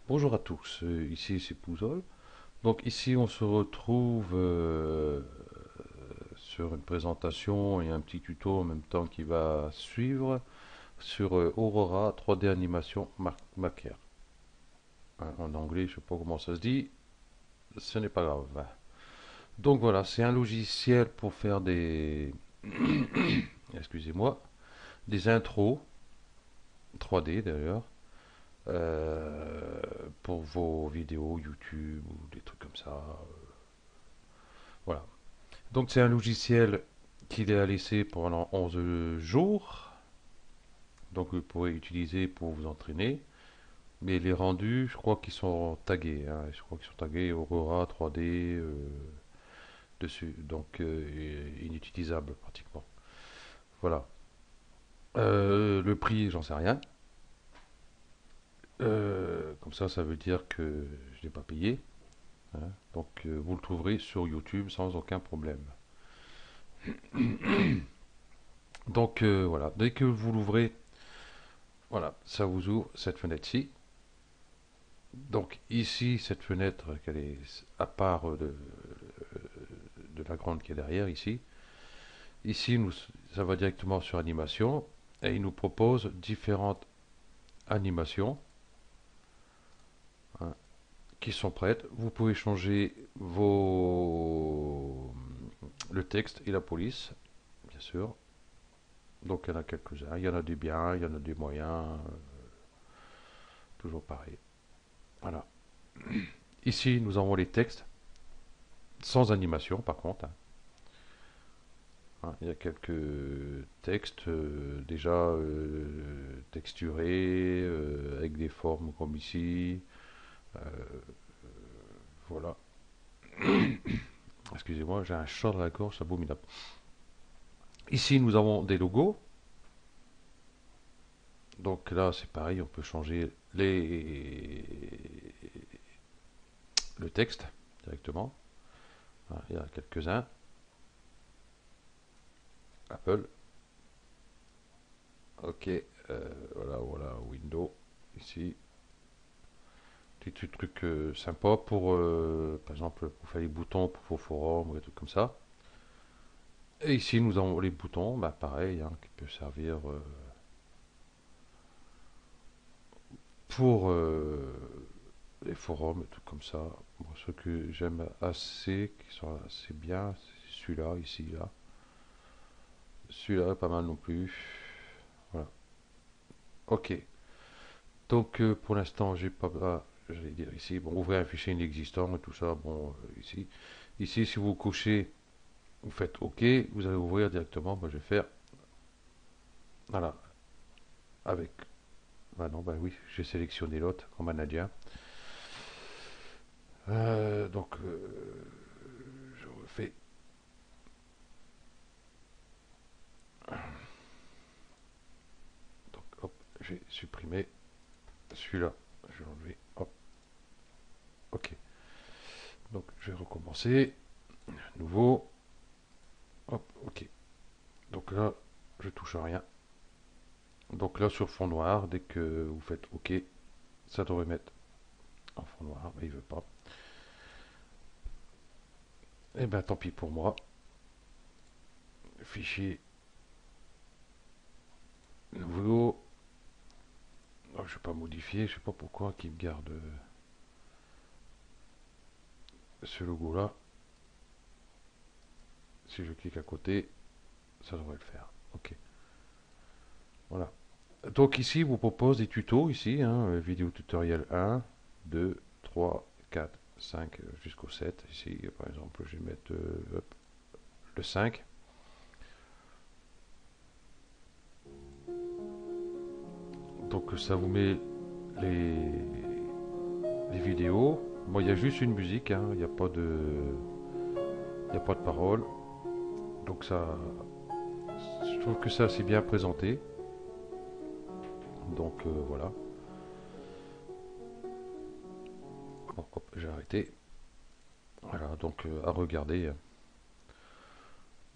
Bonjour à tous, ici c'est Pouzol. Donc ici on se retrouve sur une présentation et un petit tuto en même temps qui va suivre sur Aurora 3D Animation Maker. Hein, en anglais, je ne sais pas comment ça se dit, ce n'est pas grave. Donc voilà, c'est un logiciel pour faire des, excusez-moi, des intros 3D d'ailleurs. Pour vos vidéos YouTube ou des trucs comme ça. Voilà. Donc c'est un logiciel qu'il est à laisser pendant 11 jours. Donc vous pourrez utiliser pour vous entraîner. Mais les rendus, je crois qu'ils sont tagués, hein. Je crois qu'ils sont tagués Aurora 3D dessus. Donc inutilisable pratiquement. Voilà. Le prix, j'en sais rien. Comme ça veut dire que je ne l'ai pas payé, hein. Donc vous le trouverez sur YouTube sans aucun problème. Donc voilà, dès que vous l'ouvrez, voilà, ça vous ouvre cette fenêtre-ci. Donc ici, cette fenêtre, qu'elle est à part de la grande qui est derrière ici. Ici, ça va directement sur animation et il nous propose différentes animations, hein, qui sont prêtes. Vous pouvez changer le texte et la police, bien sûr. Donc il y en a quelques-uns, il y en a des biens, il y en a des moyens, toujours pareil. Voilà. Ici, nous avons les textes, sans animation par contre, hein. Hein, il y a quelques textes déjà texturés, avec des formes comme ici. Euh, voilà. Excusez-moi, j'ai un chat dans la gorge, c'est abominable. Ici, nous avons des logos. Donc là, c'est pareil, on peut changer le texte directement. Voilà, il y a quelques-uns. Apple. Ok. Voilà, Windows. Ici. Des petits trucs sympas pour, par exemple, pour faire les boutons pour vos forums ou des trucs comme ça. Et ici, nous avons les boutons, bah, pareil, hein, qui peut servir pour les forums et tout comme ça. Bon, ceux que j'aime assez, qui sont assez bien, c'est celui-là, ici, là. Celui-là, pas mal non plus. Voilà. Ok. Donc, pour l'instant, j'ai pas. J'allais dire ici, bon, ouvrir un fichier inexistant et tout ça, bon, ici. Ici, si vous cochez, vous faites OK, vous allez ouvrir directement. Moi, je vais faire, voilà, avec. Bah non, bah oui, j'ai sélectionné l'autre comme Canadien. Donc, je refais. Donc, hop, j'ai supprimé celui-là. Je vais enlever. Hop, OK. Donc, je vais recommencer. Nouveau. Hop, OK. Donc là, je touche à rien. Donc là, sur fond noir, dès que vous faites OK, ça devrait mettre en fond noir, mais il veut pas. Eh ben, tant pis pour moi. Fichier nouveau. Oh, je ne vais pas modifier, je sais pas pourquoi qu'il me garde ce logo là. Si je clique à côté, ça devrait le faire. Ok. Voilà. Donc ici, il vous propose des tutos ici, hein, vidéo tutoriel 1, 2, 3, 4, 5 jusqu'au 7. Ici, par exemple, je vais mettre hop, le 5. Donc ça vous met les, les vidéos. Moi, il y a juste une musique, hein, il n'y a pas de, il n'y a pas de parole. Donc ça, je trouve que c'est assez bien présenté. Donc voilà. Bon, hop, j'ai arrêté. Voilà, donc à regarder.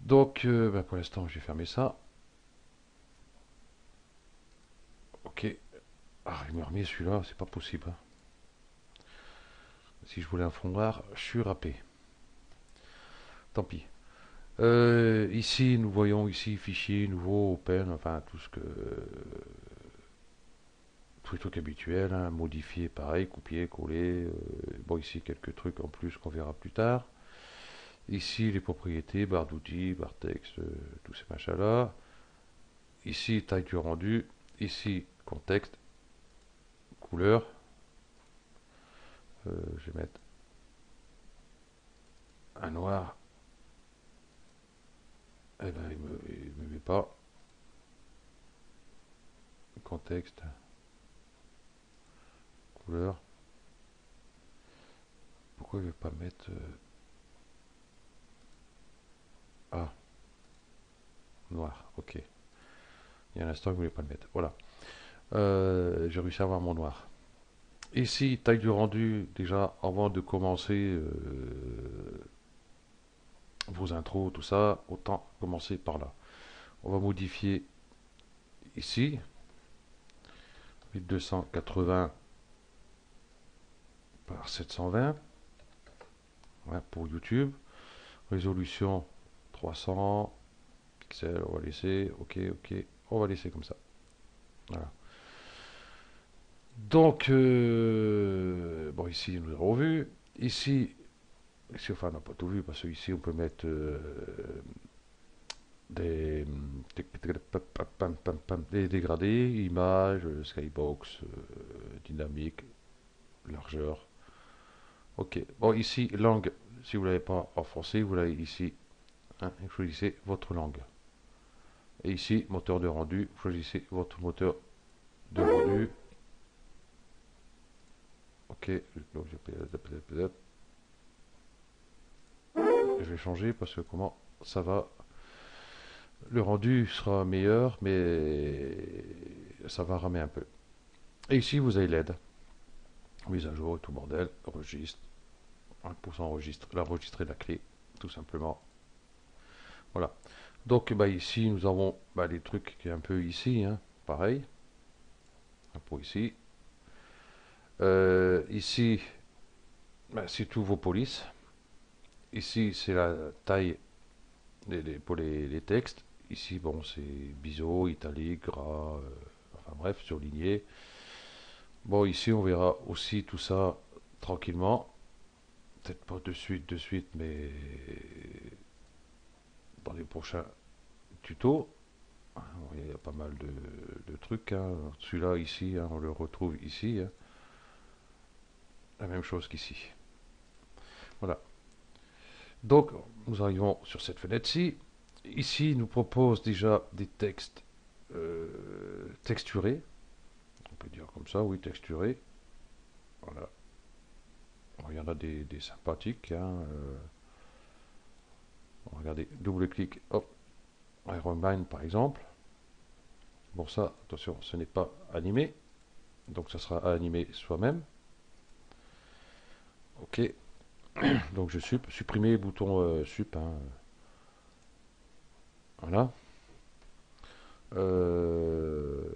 Donc, bah, pour l'instant, j'ai fermé ça. Ok. Ah, il me remet celui-là, c'est pas possible, hein. Si je voulais un fond noir, je suis râpé. Tant pis. Ici, nous voyons ici fichier nouveau, open, enfin tous les trucs habituels, hein, modifier pareil, copier, coller. Bon, ici quelques trucs en plus qu'on verra plus tard. Ici, les propriétés, barre d'outils, barre texte, tous ces machins-là. Ici, taille du rendu. Ici, contexte, couleur. Je vais mettre un noir. Eh ben, il me met pas. Contexte, couleur. Pourquoi il ne veut pas mettre... Ah, noir, ok. Il y a un instant, il ne voulait pas le mettre. Voilà. J'ai réussi à avoir mon noir. Ici, taille du rendu, déjà, avant de commencer vos intros, tout ça, autant commencer par là. On va modifier ici, 1280 par 720, ouais, pour YouTube. Résolution 300 pixels, on va laisser, ok, ok, on va laisser comme ça. Voilà. Donc, bon, ici, nous avons vu. Ici, enfin, on n'a pas tout vu, parce qu'ici, on peut mettre des, des dégradés, images, skybox, dynamique, largeur. Ok. Bon, ici, langue, si vous ne l'avez pas en français, vous l'avez ici. Hein, choisissez votre langue. Et ici, moteur de rendu, choisissez votre moteur de rendu. Ok. Donc, je vais changer parce que comment ça va. Le rendu sera meilleur, mais ça va ramer un peu. Et ici, vous avez l'aide. Mise à jour et tout bordel. Registre. 1% enregistre. L'enregistrer la clé, tout simplement. Voilà. Donc, bah, ici, nous avons bah, les trucs qui est un peu ici. Hein, pareil. Pour ici. Ici, bah, c'est tous vos polices. Ici, c'est la taille pour les textes. Ici, bon, c'est biseau, italique, gras, enfin bref, surligné. Bon, ici, on verra aussi tout ça tranquillement. Peut-être pas de suite, mais dans les prochains tutos. Hein, il y a pas mal de trucs. Hein. Celui-là, ici, hein, on le retrouve ici. Hein. La même chose qu'ici. Voilà. Donc, nous arrivons sur cette fenêtre-ci. Ici, il nous propose déjà des textes texturés. On peut dire comme ça, oui, texturés. Voilà. Bon, il y en a des sympathiques. Hein, regardez, double-clic, hop, Iron Man par exemple. Bon, ça, attention, ce n'est pas animé. Donc, ça sera à animer soi-même. Ok. Donc, je supprimer bouton sup. Hein. Voilà. Euh,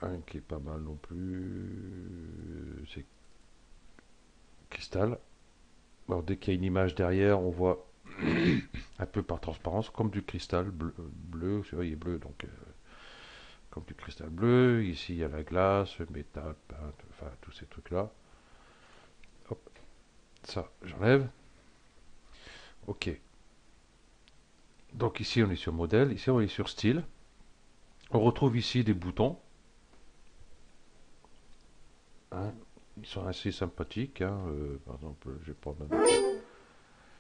un qui est pas mal non plus, c'est Cristal. Alors, dès qu'il y a une image derrière, on voit un peu par transparence, comme du cristal bleu, c'est vrai, il est bleu, donc comme du cristal bleu. Ici, il y a la glace, métal, peintre, enfin, tous ces trucs-là. Hop, ça, j'enlève. Ok. Donc ici, on est sur modèle. Ici, on est sur style. On retrouve ici des boutons. Hein. Ils sont assez sympathiques. Hein. Par exemple, je vais prendre un autre.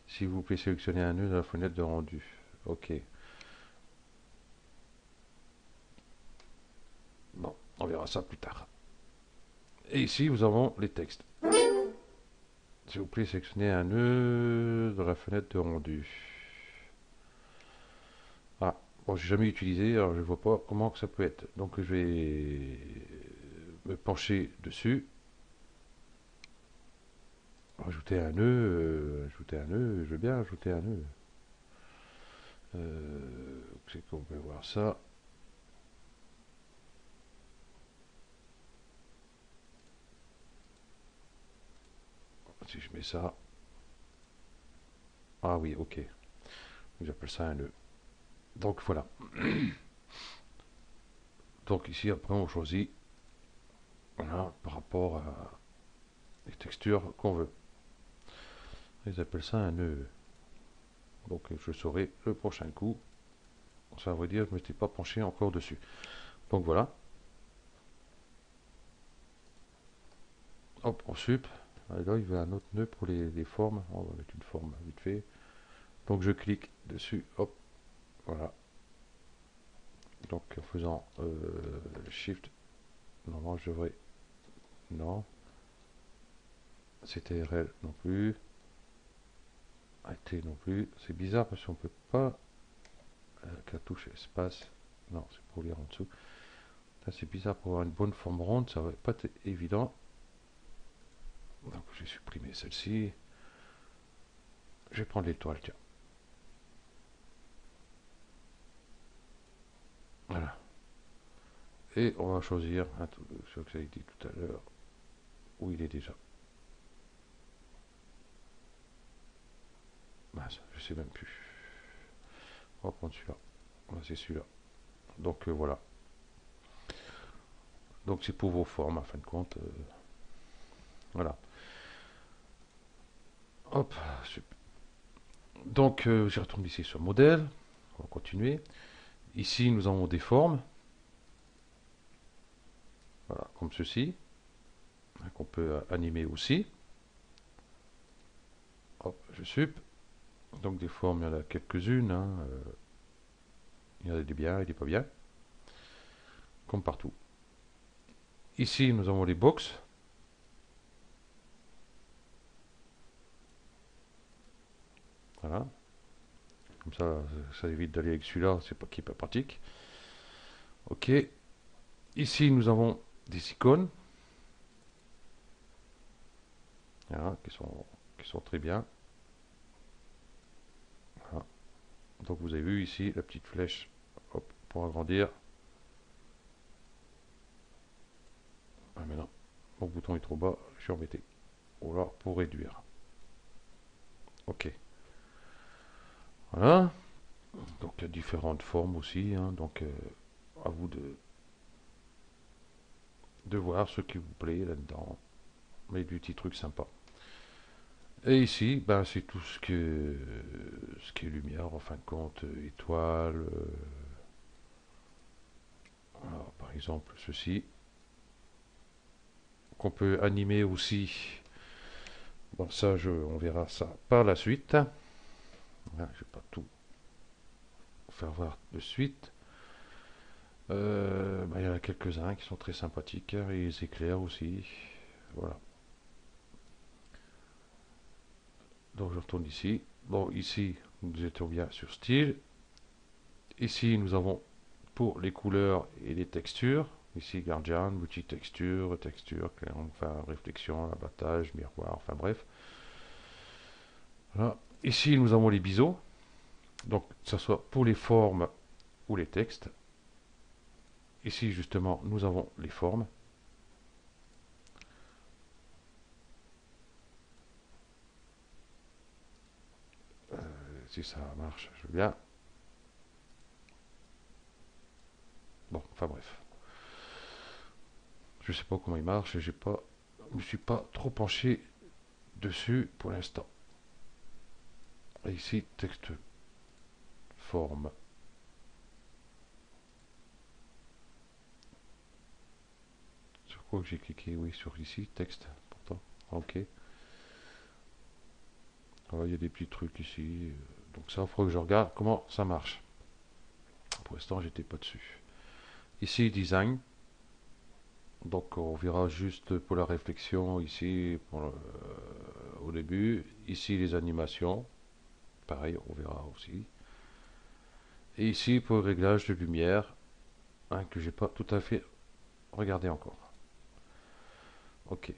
S'il vous plaît, sélectionnez un nœud dans la fenêtre de rendu. Ok. Bon, on verra ça plus tard. Et ici, nous avons les textes. S'il vous plaît, sélectionnez un nœud dans la fenêtre de rendu. Ah, bon, j'ai jamais utilisé, alors je ne vois pas comment que ça peut être. Donc je vais me pencher dessus. ajouter un nœud, je veux bien ajouter un nœud. C'est qu'on peut voir ça. Si je mets ça. Ah oui, ok. J'appelle ça un nœud. Donc voilà. Donc ici, après, on choisit, voilà, par rapport à les textures qu'on veut. Ils appellent ça un nœud. Donc je saurai le prochain coup. Ça veut dire que je ne m'étais pas penché encore dessus. Donc voilà. Hop, on sup. Et là, il veut un autre nœud pour les formes. On va mettre une forme vite fait. Donc je clique dessus. Hop, voilà. Donc en faisant Shift, normalement je devrais... Non. CTRL non plus. AT non plus. C'est bizarre parce qu'on peut pas... Avec la touche espace. Non, c'est pour lire en dessous. C'est bizarre, pour avoir une bonne forme ronde, ça va pas être évident. Donc je vais supprimer celle-ci. Je vais prendre l'étoile, tiens. Voilà. Et on va choisir ce que j'avais dit tout à l'heure, où il est déjà. Mince, je sais même plus. On va prendre celui-là. C'est celui-là. Donc voilà. Donc c'est pour vos formes, en fin de compte. Voilà. Hop, super. Donc je retourne ici sur modèle. On va continuer. Ici, nous avons des formes. Voilà, comme ceci. Qu'on peut animer aussi. Hop, je sup. Donc des formes, il y en a quelques-unes. Hein. Il y en a des bien et des pas bien. Comme partout. Ici, nous avons les box. Voilà. Comme ça évite d'aller avec celui-là, c'est pas qui est pas pratique. Ok. Ici, nous avons des icônes. Voilà, qui sont très bien. Voilà. Donc vous avez vu ici la petite flèche, hop, pour agrandir. Ah mais non, mon bouton est trop bas, je suis embêté. Voilà, pour réduire. Ok. Voilà. Donc il y a différentes formes aussi, hein. Donc à vous de voir ce qui vous plaît là-dedans. Mais du petit truc sympa. Et ici, ben, c'est tout ce qui est lumière, en fin de compte, étoiles. Alors, par exemple, ceci, qu'on peut animer aussi. Bon, ça, on verra ça par la suite. Là, je ne vais pas tout faire voir de suite. Ben, il y en a quelques-uns qui sont très sympathiques, hein, et les éclairs aussi. Voilà. Donc, je retourne ici. Bon, ici, nous étions bien sur style. Ici, nous avons pour les couleurs et les textures. Ici, Guardian, multi-texture, texture, enfin, réflexion, abattage, miroir, enfin bref. Voilà. Ici, nous avons les biseaux. Donc, que ce soit pour les formes ou les textes. Ici, justement, nous avons les formes. Si ça marche, je veux bien. Bon, enfin bref. Je sais pas comment il marche, je me suis pas trop penché dessus pour l'instant. Et ici, texte, forme. Sur quoi j'ai cliqué? Oui, sur ici, texte, pourtant. Ok. Alors, il y a des petits trucs ici. Donc ça, il faudra que je regarde comment ça marche. Pour l'instant, j'étais pas dessus. Ici, design. Donc on verra juste pour la réflexion ici au début. Ici, les animations. Pareil, on verra aussi. Et ici, pour le réglage de lumière, hein, que j'ai pas tout à fait regardé encore. Ok.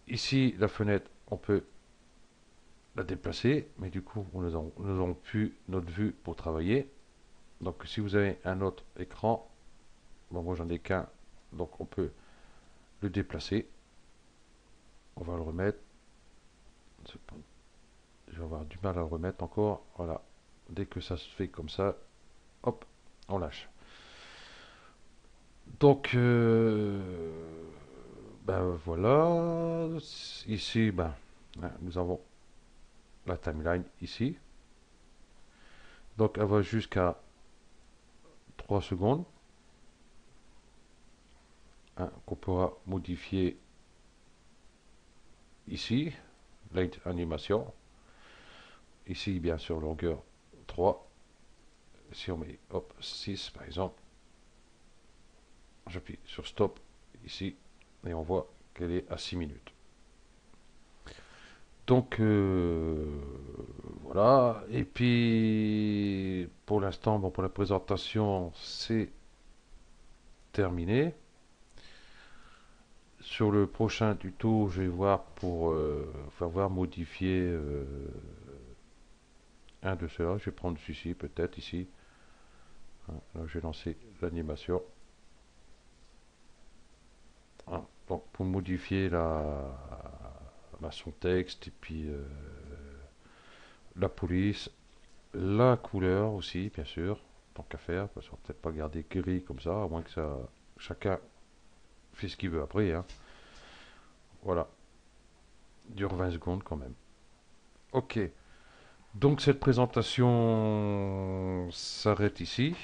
Ici, la fenêtre on peut la déplacer, mais du coup, nous avons plus notre vue pour travailler. Donc, si vous avez un autre écran, bon, moi j'en ai qu'un, donc on peut le déplacer. On va le remettre. Je vais avoir du mal à le remettre encore. Voilà. Dès que ça se fait comme ça, hop, on lâche. Donc, ben voilà. Ici, ben, hein, nous avons la timeline ici. Donc, elle va jusqu'à 3 secondes. Hein, qu'on pourra modifier ici. Late animation. Ici, bien sûr, longueur 3. Si on met hop, 6 par exemple, j'appuie sur stop ici et on voit qu'elle est à 6 minutes. Donc voilà, et puis pour l'instant, bon, pour la présentation, c'est terminé. Sur le prochain tuto, je vais voir pour faire voir modifier un de ceux-là. Je vais prendre celui-ci, peut-être ici. Hein, là, je vais lancer l'animation. Hein, donc pour modifier son texte et puis la police, la couleur aussi, bien sûr, tant qu'à faire, parce qu'on va peut-être pas garder gris comme ça, à moins que ça, chacun fait ce qu'il veut après, hein. Voilà, dure 20 secondes quand même. Ok, donc cette présentation s'arrête ici.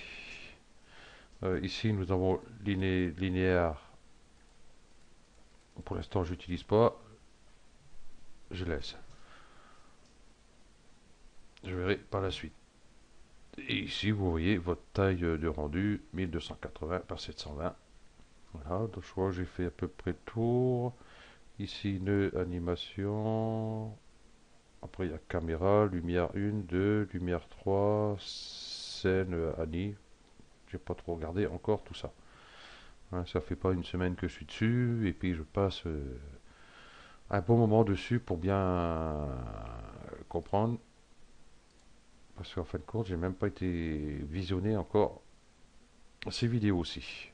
Ici, nous avons linéaire. Pour l'instant, j'utilise pas. Je laisse. Je verrai par la suite. Et ici, vous voyez votre taille de rendu 1280 par 720. Voilà, donc je crois que j'ai fait à peu près le tour. Ici, nœud, animation. Après, il y a caméra, lumière 1, 2, lumière 3, scène, Annie. J'ai pas trop regardé encore tout ça. Hein, ça fait pas une semaine que je suis dessus, et puis je passe un bon moment dessus pour bien comprendre. Parce qu'en fin de compte, j'ai même pas été visionné encore ces vidéos aussi.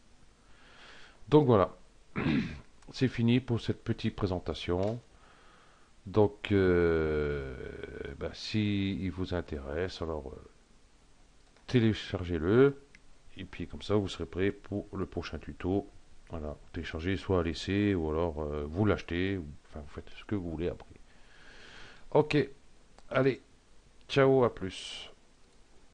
Donc voilà, c'est fini pour cette petite présentation. Donc, si il vous intéresse, alors téléchargez-le. Et puis comme ça, vous serez prêt pour le prochain tuto. Voilà, téléchargez, soit à laisser, ou alors vous l'achetez. Enfin, vous faites ce que vous voulez après. Ok, allez, ciao, à plus.